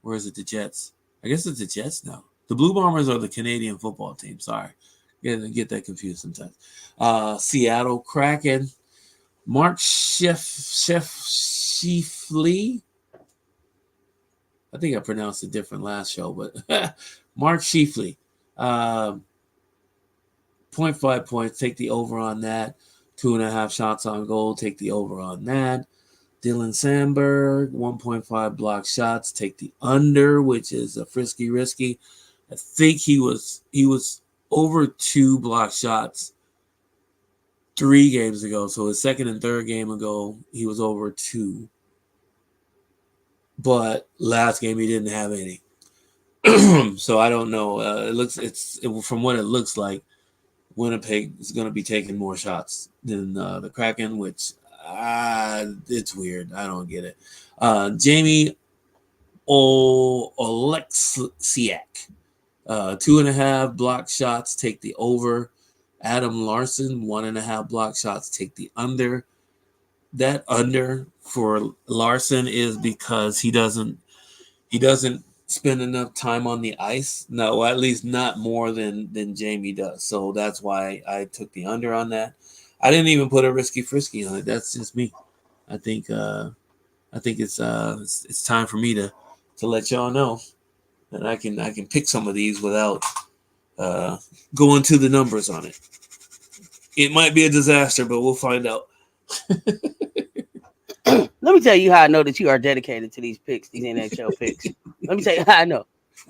Or is it the Jets? I guess it's the Jets now. The Blue Bombers are the Canadian football team. Sorry. Get that confused sometimes. Seattle Kraken. Mark Shifley. I think I pronounced it different last show, but Mark Shifley. 0.5 points. Take the over on that. 2.5 shots on goal. Take the over on that. Dylan Sandberg, 1.5 block shots. Take the under, which is a frisky risky. I think he was over 2 block shots 3 games ago. So his second and third game ago, he was over 2. But last game he didn't have any. So I don't know. From what it looks like, Winnipeg is going to be taking more shots than the Kraken, which it's weird. I don't get it. Jamie Oleksiak, 2.5 block shots, take the over. Adam Larson, 1.5 block shots, take the under. That under for Larson is because he doesn't spend enough time on the ice. No, at least not more than Jamie does. So that's why I took the under on that. I didn't even put a risky frisky on it. That's just me. I think it's time for me to let y'all know that I can pick some of these without going to the numbers on it. It might be a disaster, but we'll find out. Let me tell you how I know that you are dedicated to these picks, these NHL picks. Let me tell you how I know.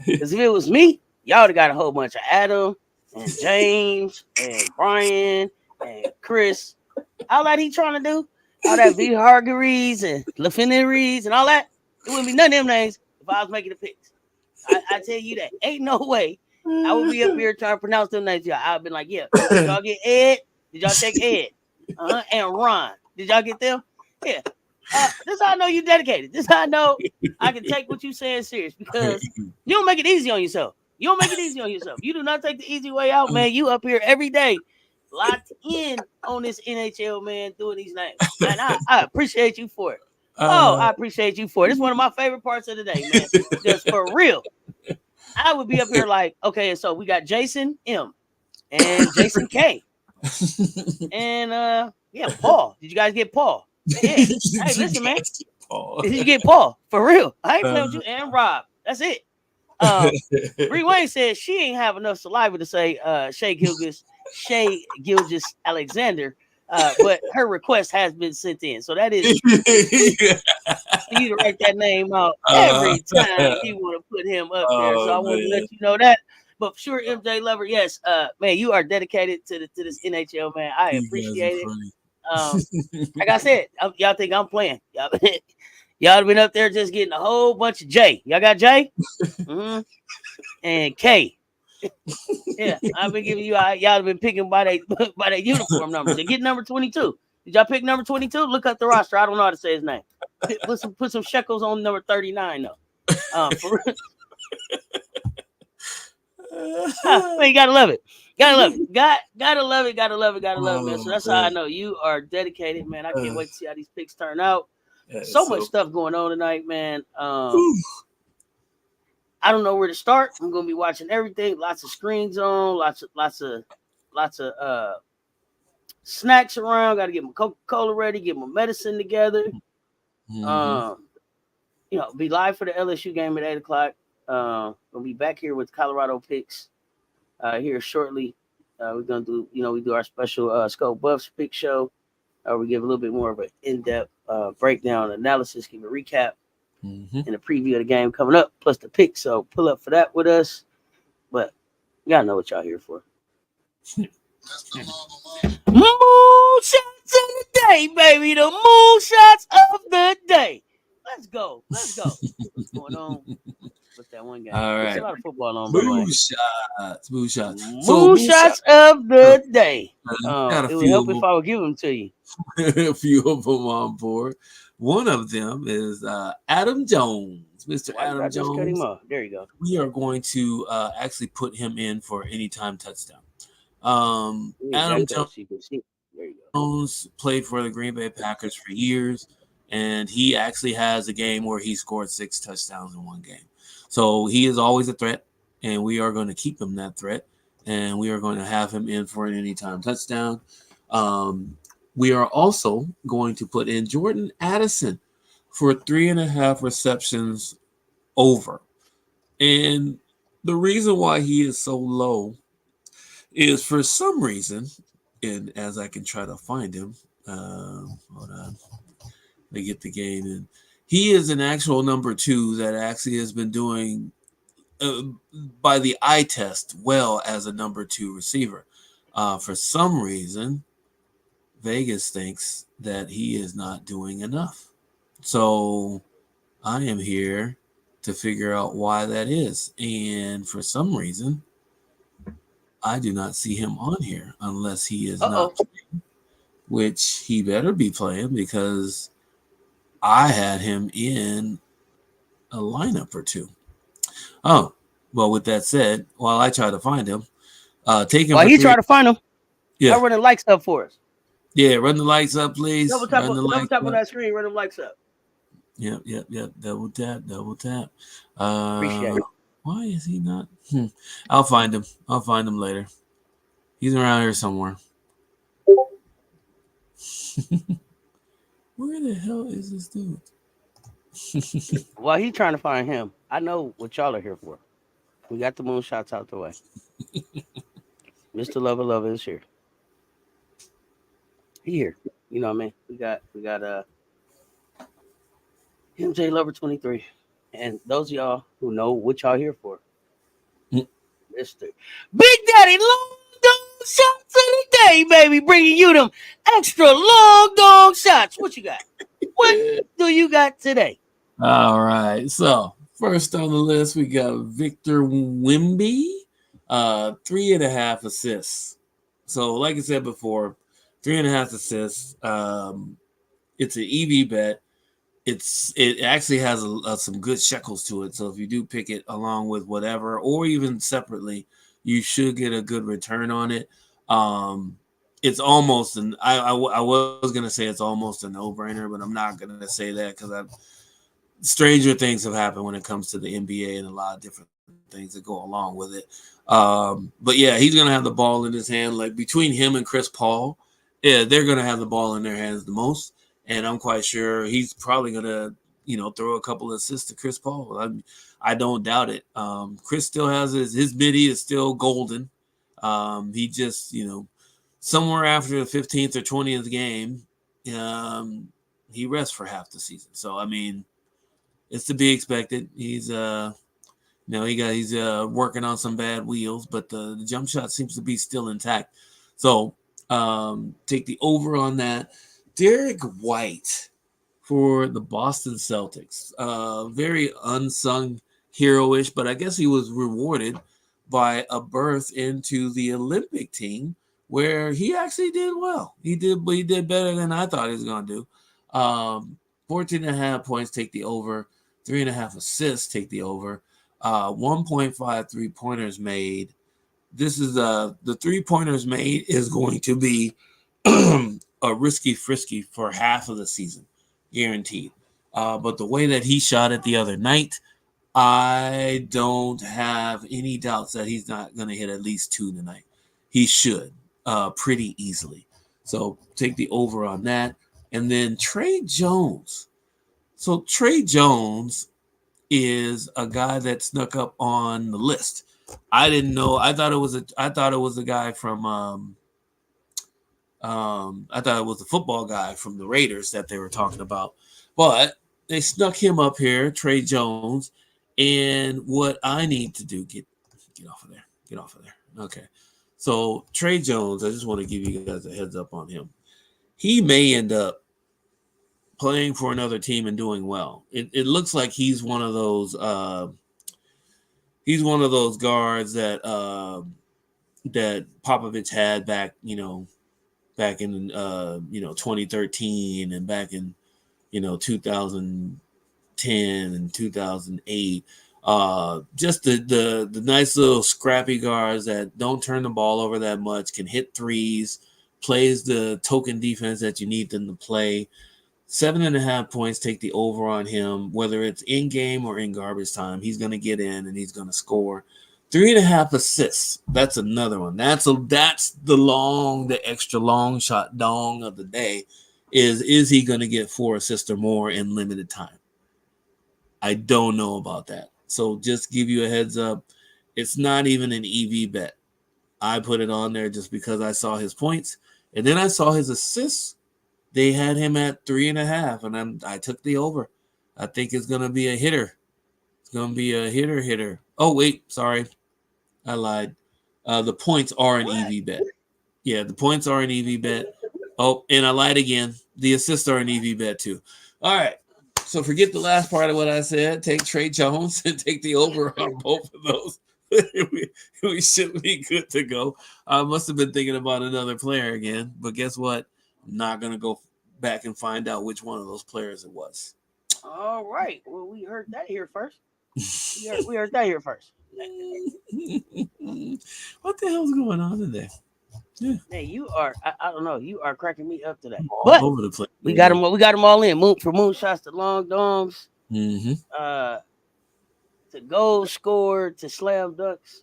Because if it was me, y'all would have got a whole bunch of Adam and James and Brian and Chris. All that he trying to do, all that V. Hargreaves and LaFineries and all that, it wouldn't be none of them names if I was making the picks. I tell you that. Ain't no way I would be up here trying to pronounce them names. Y'all. I've been like, yeah, did y'all get Ed? Did y'all take Ed? And Ron. Did y'all get them? Yeah. This is how I know you dedicated. This is how I know I can take what you saying serious because you don't make it easy on yourself. You don't make it easy on yourself. You do not take the easy way out, man. You up here every day, locked in on this NHL, man, doing these names. And I appreciate you for it. I appreciate you for it. It's one of my favorite parts of the day, man. Just for real. I would be up here like, okay, so we got Jason M and Jason K. And yeah, Paul. Did you guys get Paul? Yeah. Hey, listen, man. Did you get Paul? For real. I ain't playing with you. And Rob. That's it. Bree Wayne said she ain't have enough saliva to say Shay Gilgis Alexander. But her request has been sent in. So that is for you to write that name out every time you want to put him up there. So I want to let you know that. But for sure, MJ Lover, yes, man, you are dedicated to this NHL, man. I appreciate it. Like I said, y'all think I'm playing. Y'all have been up there just getting a whole bunch of J. Y'all got J? Mm-hmm. And K. Yeah, I've been giving you, y'all have been picking by their uniform numbers. They get number 22. Did y'all pick number 22? Look up the roster. I don't know how to say his name. Put some shekels on number 39, though. For real. Man, you gotta love it. Gotta love it. Gotta love it, man. So that's how I know you are dedicated, man. I can't wait to see how these picks turn out. So much stuff going on tonight, man. I don't know where to start. I'm gonna be watching everything. Lots of screens on. Lots of snacks around. Got to get my Coca-Cola ready. Get my medicine together. Be live for the LSU game at 8:00. We'll be back here with Colorado picks here shortly. We're gonna do, we do our special Scope Buffs pick show. We give a little bit more of an in-depth breakdown, analysis, give a recap, and a preview of the game coming up, plus the pick. So pull up for that with us. But y'all know what y'all here for. Moonshots of the day, baby. The moonshots of the day. Let's go. What's going on? What's that one game? All right. There's a lot of football on. Moonshots. Moonshots of the day. It would help if I would give them to you. A few of them on board. One of them is Adam Jones. Mr. Adam Jones. Cut him off. There you go. We are going to actually put him in for anytime touchdown. Adam Jones played for the Green Bay Packers for years, and he actually has a game where he scored 6 touchdowns in one game. So he is always a threat, and we are going to keep him that threat, and we are going to have him in for an anytime touchdown. We are also going to put in Jordan Addison for 3.5 receptions over. And the reason why he is so low is for some reason, and as I can try to find him, hold on, let me get the game in. He is an actual number 2 that actually has been doing, by the eye test, well as a number 2 receiver. For some reason, Vegas thinks that he is not doing enough. So I am here to figure out why that is. And for some reason, I do not see him on here unless he is not playing, which he better be playing because I had him in a lineup or 2. Oh, well, with that said, while I try to find him, take him. While he try to find him, yeah, I run the lights up for us. Yeah, run the lights up, please. Double tap on that screen, run the lights up. Yep. Double tap. Appreciate it. Why is he not? I'll find him later. He's around here somewhere. Where the hell is this dude? While he's trying to find him, I know what y'all are here for. We got the moonshots out the way. Mr. Lover is here. He here. You know what I mean? We got MJLover23. And those of y'all who know what y'all here for. Mr. Big Daddy Long Dong Shots of the day, baby. Bringing you them extra long dong shots. What you got? What do you got today? All right. So first on the list, we got Victor Wimby, 3.5 assists. So like I said before, 3.5 assists. It's an EV bet. It actually has some good shekels to it. So if you do pick it along with whatever, or even separately, you should get a good return on it. It's almost I was gonna say it's almost a no-brainer, but I'm not gonna say that because stranger things have happened when it comes to the NBA and a lot of different things that go along with it. But yeah, he's gonna have the ball in his hand. Like between him and Chris Paul, yeah, they're gonna have the ball in their hands the most. And I'm quite sure he's probably gonna, throw a couple of assists to Chris Paul. I don't doubt it. Chris still has his midi is still golden. He just, somewhere after the 15th or 20th game, he rests for half the season. So I mean, it's to be expected. He's he's working on some bad wheels, but the jump shot seems to be still intact. So take the over on that. Derek White for the Boston Celtics. Very unsung hero-ish, but I guess he was rewarded by a berth into the Olympic team where he actually did well. He did better than I thought he was going to do. 14.5 points, take the over. 3.5 assists, take the over. 1.5 3-pointers made. This is the 3-pointers made is going to be a risky frisky for half of the season, guaranteed. But the way that he shot it the other night, I don't have any doubts that he's not going to hit at least 2 tonight. He should pretty easily. So take the over on that. And then Trey Jones. So Trey Jones is a guy that snuck up on the list. I didn't know. I thought it was a guy from I thought it was the football guy from the Raiders that they were talking about. But they snuck him up here, Trey Jones. And what I need to do, get off of there. Get off of there. Okay. So Trey Jones, I just want to give you guys a heads up on him. He may end up playing for another team and doing well. It looks like he's one of those guards that that Popovich had back in 2013 and back in 2010 and 2008. Just the nice little scrappy guards that don't turn the ball over that much, can hit threes, plays the token defense that you need them to play. 7.5 points, take the over on him, whether it's in game or in garbage time. He's going to get in and he's going to score. 3.5 assists. That's another one. That's the extra long shot dong of the day. Is he going to get 4 assists or more in limited time? I don't know about that. So just give you a heads up. It's not even an EV bet. I put it on there just because I saw his points. And then I saw his assists. They had him at 3.5, and I took the over. I think it's going to be a hitter. It's going to be a hitter. Oh, wait, sorry. I lied. The points are an EV bet. Yeah, the points are an EV bet. Oh, and I lied again. The assists are an EV bet too. All right. So forget the last part of what I said. Take Trey Jones and take the over on both of those. we should be good to go. I must have been thinking about another player again, but guess what? I'm not going to go back and find out which one of those players it was. All right. Well, we heard that here first. We heard that here first. What the hell's going on today? Yeah. Hey, you are. I don't know. You are cracking me up today. All but over the place. We got them. We got them all in. From moonshots to long domes. Mm-hmm. To goal score to slam dunks.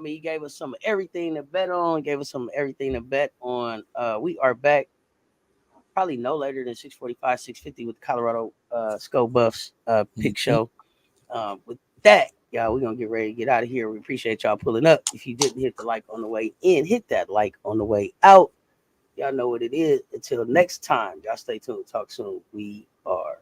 He gave us some of everything to bet on. Gave us some of everything to bet on. We are back. Probably no later than 6:45, 6:50 with the Colorado Skull Buffs pick show. With that, y'all, we're going to get ready to get out of here. We appreciate y'all pulling up. If you didn't hit the like on the way in, hit that like on the way out. Y'all know what it is. Until next time, y'all stay tuned. Talk soon. We are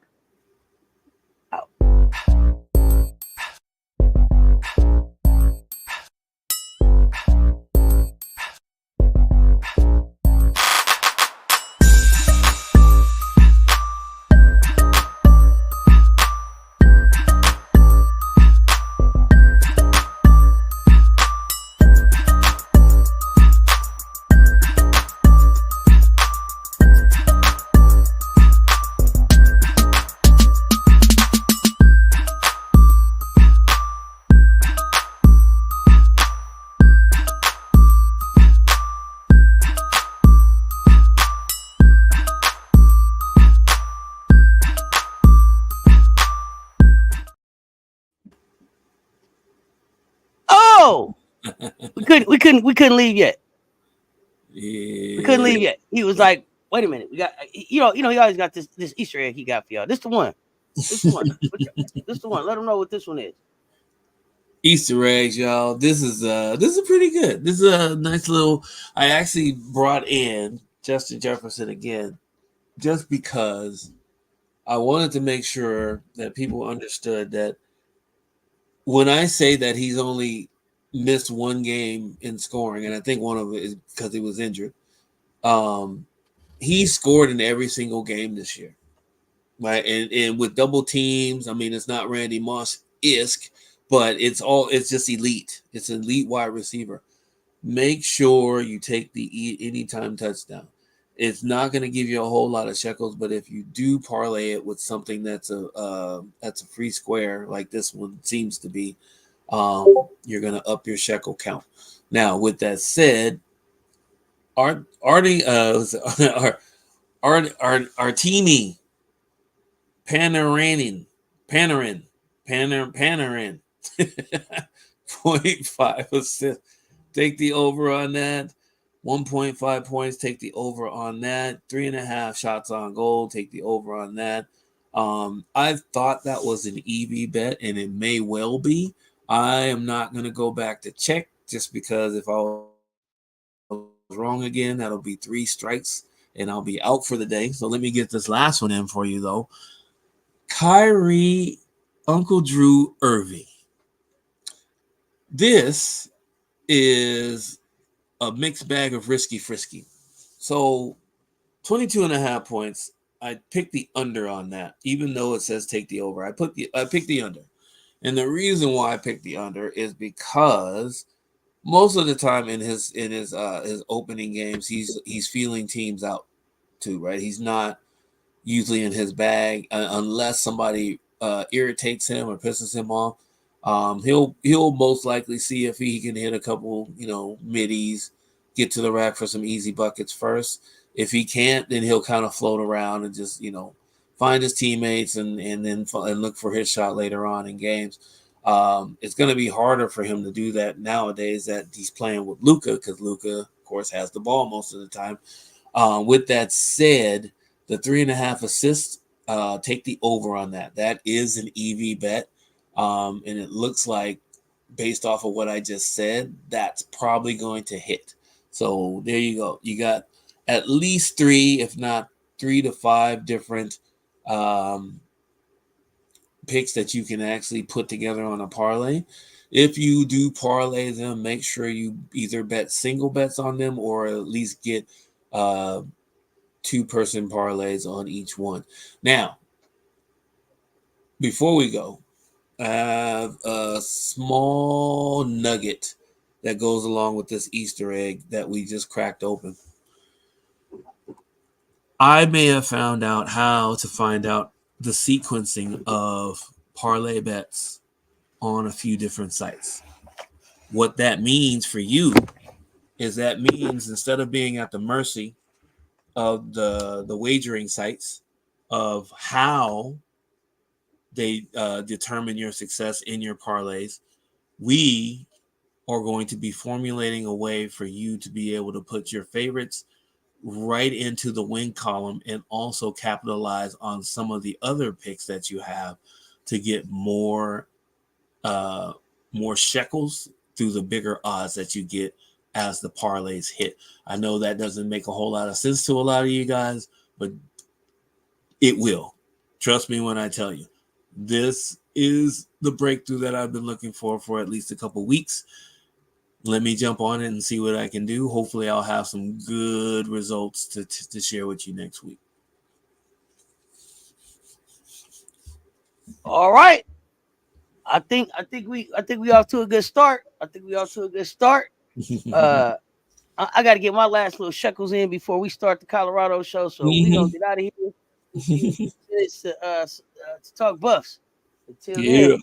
No, we couldn't leave yet. We couldn't Yeah. leave yet. He was like, wait a minute, we got he always got this Easter egg he got for y'all. This the one. This the one. This the one. Let them know what this one is. Easter eggs, y'all. This is pretty good. This is a nice little. I actually brought in Justin Jefferson again, just because I wanted to make sure that people understood that when I say that he's only missed one game in scoring, and I think one of it is because he was injured. He scored in every single game this year, right? And with double teams, I mean, it's not Randy Moss-esque, but it's just elite. It's an elite wide receiver. Make sure you take the anytime touchdown. It's not going to give you a whole lot of shekels, but if you do parlay it with something that's a free square like this one seems to be, you're going to up your shekel count. Now, with that said, Artie, our teamy Panarin, 0.5 assists. Take the over on that. 1.5 points. Take the over on that. 3.5 shots on goal. Take the over on that. I thought that was an EV bet, and it may well be. I am not going to go back to check just because if I was wrong again, that'll be 3 strikes, and I'll be out for the day. So let me get this last one in for you, though. Kyrie, Uncle Drew Irving. This is a mixed bag of risky frisky. So 22.5 points. I picked the under on that, even though it says take the over. I picked the under. And the reason why I picked the under is because most of the time in his opening games, he's feeling teams out too, right? He's not usually in his bag unless somebody irritates him or pisses him off. He'll most likely see if he can hit a couple, middies, get to the rack for some easy buckets first. If he can't, then he'll kind of float around and just, find his teammates and then look for his shot later on in games. It's going to be harder for him to do that nowadays that he's playing with Luka, because Luka, of course, has the ball most of the time. With that said, the 3.5 assists, take the over on that. That is an EV bet. And it looks like, based off of what I just said, that's probably going to hit. So there you go. You got at least 3, if not 3 to 5 different picks that you can actually put together on a parlay. If you do parlay them, make sure you either bet single bets on them or at least get 2-person parlays on each one. Now, before we go, I have a small nugget that goes along with this Easter egg that we just cracked open. I may have found out how to find out the sequencing of parlay bets on a few different sites. What that means for you is that means instead of being at the mercy of the wagering sites of how they determine your success in your parlays, we are going to be formulating a way for you to be able to put your favorites right into the win column and also capitalize on some of the other picks that you have to get more shekels through the bigger odds that you get as the parlays hit. I know that doesn't make a whole lot of sense to a lot of you guys, but it will. Trust me when I tell you. This is the breakthrough that I've been looking for at least a couple weeks. Let me jump on it and see what I can do. Hopefully I'll have some good results to share with you next week. All right. I think we off to a good start. I got to get my last little shekels in before we start the Colorado show. So we gonna get out of here. It's to talk buffs. Until then,